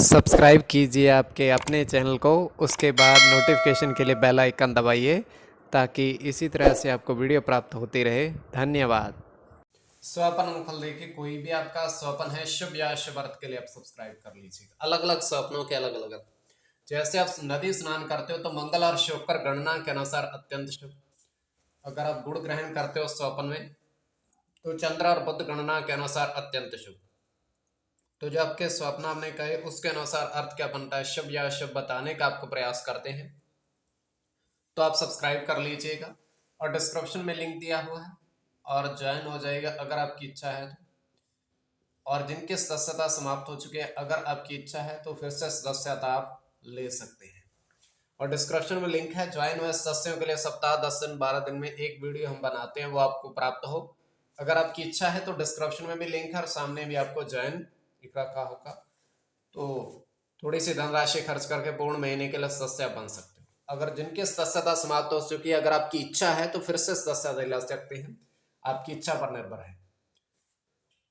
Subscribe कीजिए आपके अपने चैनल को, उसके बाद नोटिफिकेशन के लिए बेल आइकन दबाइए ताकि इसी तरह से आपको वीडियो प्राप्त होती रहे। धन्यवाद। स्वपन फल देखिए, कोई भी आपका स्वपन है शुभ या अशुभ अर्थ के लिए आप सब्सक्राइब कर लीजिएगा। अलग अलग स्वप्नों के अलग अलग अर्थ। जैसे आप नदी स्नान करते हो तो मंगल और शुभ पर गणना के अनुसार अत्यंत शुभ। अगर आप गुड़ ग्रहण करते हो स्वपन में तो चंद्र और बुध गणना के अनुसार अत्यंत शुभ। तो जो आपके स्वप्न आपने कहे उसके अनुसार अर्थ क्या बनता है, शुभ या अशुभ बताने का आपको प्रयास करते हैं। तो आप सब्सक्राइब कर लीजिएगा और डिस्क्रिप्शन में लिंक दिया हुआ है और ज्वाइन हो जाएगा अगर आपकी इच्छा है तो। और जिनकी सदस्यता समाप्त हो चुकी है, अगर आपकी इच्छा है तो फिर से सदस्यता आप ले सकते हैं। और डिस्क्रिप्शन में लिंक है। ज्वाइन हुए सदस्यों के लिए सप्ताह 10 दिन 12 दिन में एक वीडियो हम बनाते हैं, वो आपको प्राप्त हो। अगर आपकी इच्छा है तो डिस्क्रिप्शन में भी लिंक है और सामने भी आपको ज्वाइन रखा होगा। तो थोड़ी सी धनराशि खर्च करके पूर्ण महीने के लिए सदस्य बन सकते हो। अगर जिनकी सदस्यता समाप्त हो चुकी है, अगर आपकी इच्छा है तो फिर से सदस्यता ले सकते हैं, आपकी इच्छा पर निर्भर है।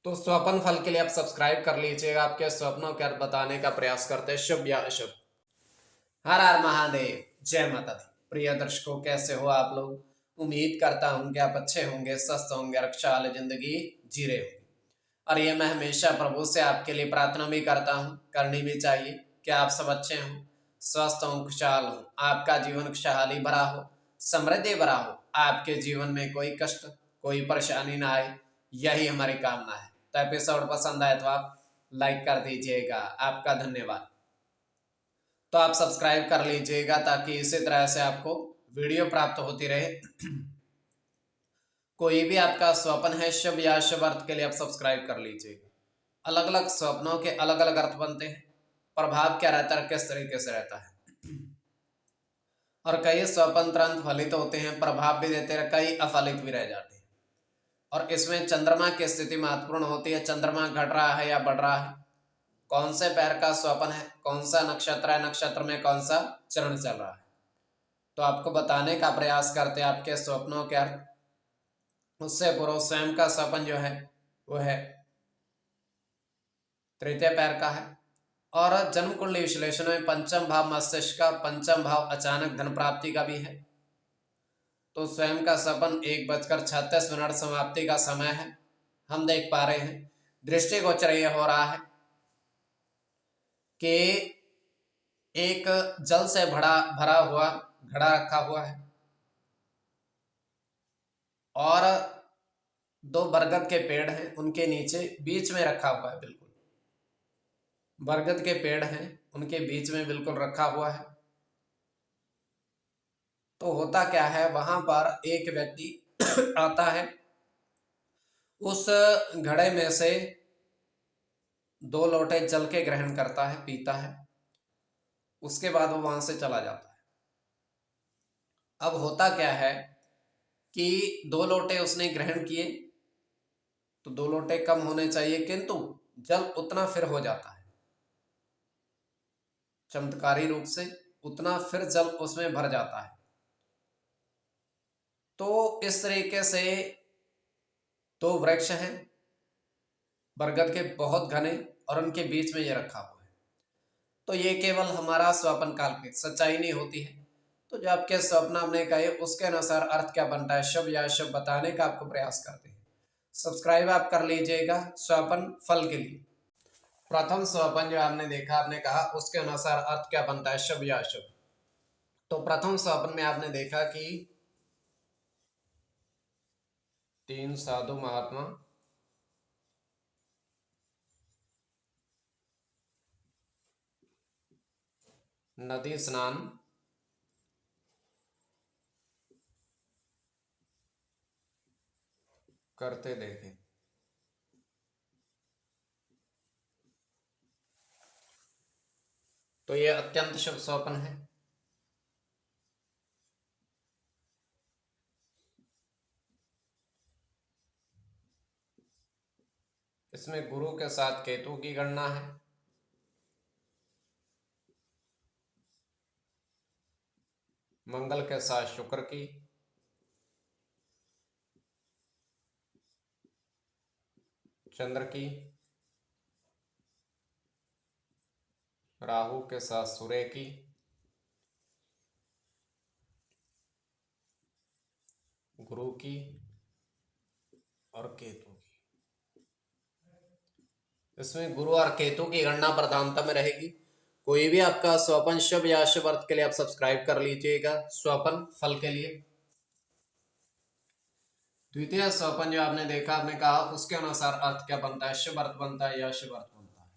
तो स्वप्न फल के लिए आप सब्सक्राइब कर लीजिएगा। आपके स्वप्नों के अर्थ बताने का प्रयास करते हैं, शुभ या अशुभ। हर हर महादेव, जय माता दी। प्रिय दर्शकों, कैसे हो आप लोग? उम्मीद करता हूं कि आप अच्छे होंगे, स्वस्थ होंगे, रक्षाल जिंदगी जी रहे होंगे। और ये मैं हमेशा प्रभु से आपके लिए प्रार्थना भी करता हूँ, करनी भी चाहिए कि आप सब अच्छे हों, स्वस्थ हों, खुशहाल हों, आपका जीवन खुशहाली भरा हो, समृद्धि भरा हो, आपके जीवन में कोई कष्ट कोई परेशानी ना आए, यही हमारी कामना है। तो एपिसोड पसंद आए तो आप लाइक कर दीजिएगा, आपका धन्यवाद। तो आप सब्सक्राइब कर लीजिएगा ताकि इसी तरह से आपको वीडियो प्राप्त होती रहे। कोई भी आपका स्वप्न है शुभ या अशुभ अर्थ के लिए आप सब्सक्राइब कर लीजिएगा। अलग अलग स्वप्नों के अलग अलग अर्थ बनते हैं। प्रभाव क्या रहता है, किस तरीके से रहता है। और कई स्वप्न तुरंत फलित होते हैं, प्रभाव भी देते हैं, कई अफलित भी रह जाते हैं। और इसमें चंद्रमा की स्थिति महत्वपूर्ण होती है। चंद्रमा घट रहा है या बढ़ रहा है, कौन से पैर का स्वप्न है, कौन सा नक्षत्र है, नक्षत्र में कौन सा चरण चल रहा है, तो आपको बताने का प्रयास करते हैं आपके स्वप्नों के अर्थ। उससे पूर्व स्वयं का स्वप्न जो है वो है तृतीय पैर का है। और जन्म कुंडली विश्लेषण में पंचम भाव मस्तिष्क का, पंचम भाव अचानक धन प्राप्ति का भी है। तो स्वयं का स्वप्न 1:36 समाप्ति का समय है। हम देख पा रहे हैं, दृष्टिगोचर यह हो रहा है कि एक जल से भरा हुआ घड़ा रखा हुआ है और दो बरगद के पेड़ हैं, उनके नीचे बीच में रखा हुआ है। बिल्कुल बरगद के पेड़ हैं, उनके बीच में बिल्कुल रखा हुआ है। तो होता क्या है, वहां पर एक व्यक्ति आता है, उस घड़े में से 2 लोटे जल के ग्रहण करता है, पीता है, उसके बाद वो वहां से चला जाता है। अब होता क्या है कि 2 लोटे उसने ग्रहण किए तो 2 लोटे कम होने चाहिए, किंतु जल उतना फिर हो जाता है, चमत्कारी रूप से उतना फिर जल उसमें भर जाता है। तो इस तरीके से 2 वृक्ष हैं बरगद के, बहुत घने, और उनके बीच में ये रखा हुआ है। तो ये केवल हमारा स्वप्न काल्पनिक, सच्चाई नहीं होती है। तो जो आपके स्वप्न हमने कहे उसके अनुसार अर्थ क्या बनता है, शुभ या अशुभ बताने का आपको प्रयास करते हैं। सब्सक्राइब आप कर लीजिएगा स्वप्न फल के लिए। प्रथम स्वप्न जो आपने देखा, आपने कहा उसके अनुसार अर्थ क्या बनता है, शुभ या अशुभ। तो प्रथम स्वप्न में आपने देखा कि 3 साधु महात्मा नदी स्नान करते देखे। तो यह अत्यंत शुभ स्वप्न है। इसमें गुरु के साथ केतु की गणना है, मंगल के साथ शुक्र की, चंद्र की, राहु के साथ सूर्य की, गुरु की और केतु की। इसमें गुरु और केतु की गणना प्रधानता में रहेगी। कोई भी आपका स्वपन शुभ या शुभ अर्थ के लिए आप सब्सक्राइब कर लीजिएगा। स्वपन फल के लिए द्वितीय स्वपन जो आपने देखा, आपने कहा उसके अनुसार अर्थ क्या बनता है, शुभ अर्थ बनता है या शुभ अर्थ बनता है।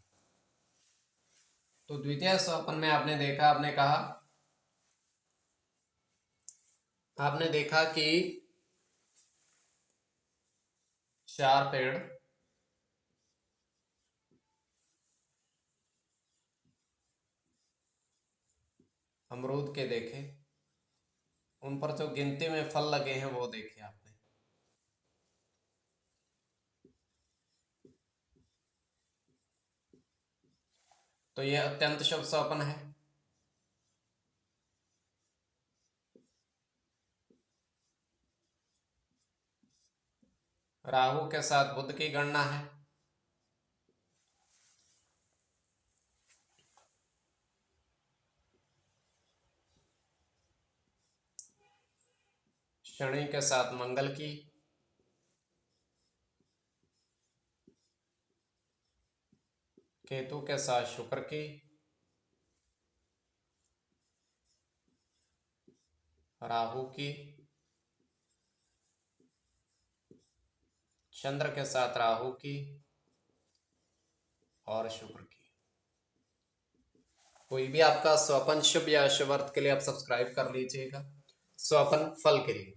तो द्वितीय स्वपन में आपने देखा कि 4 पेड़ अमरूद के देखे, उन पर जो गिनती में फल लगे हैं वो देखे आपने। तो ये अत्यंत शुभ स्वप्न है। राहु के साथ बुध की गणना है। शनि के साथ मंगल की, केतु के साथ शुक्र की, राहु की, चंद्र के साथ राहु की और शुक्र की। कोई भी आपका स्वपन शुभ या शुभ अर्थ के लिए आप सब्सक्राइब कर लीजिएगा। स्वपन फल के लिए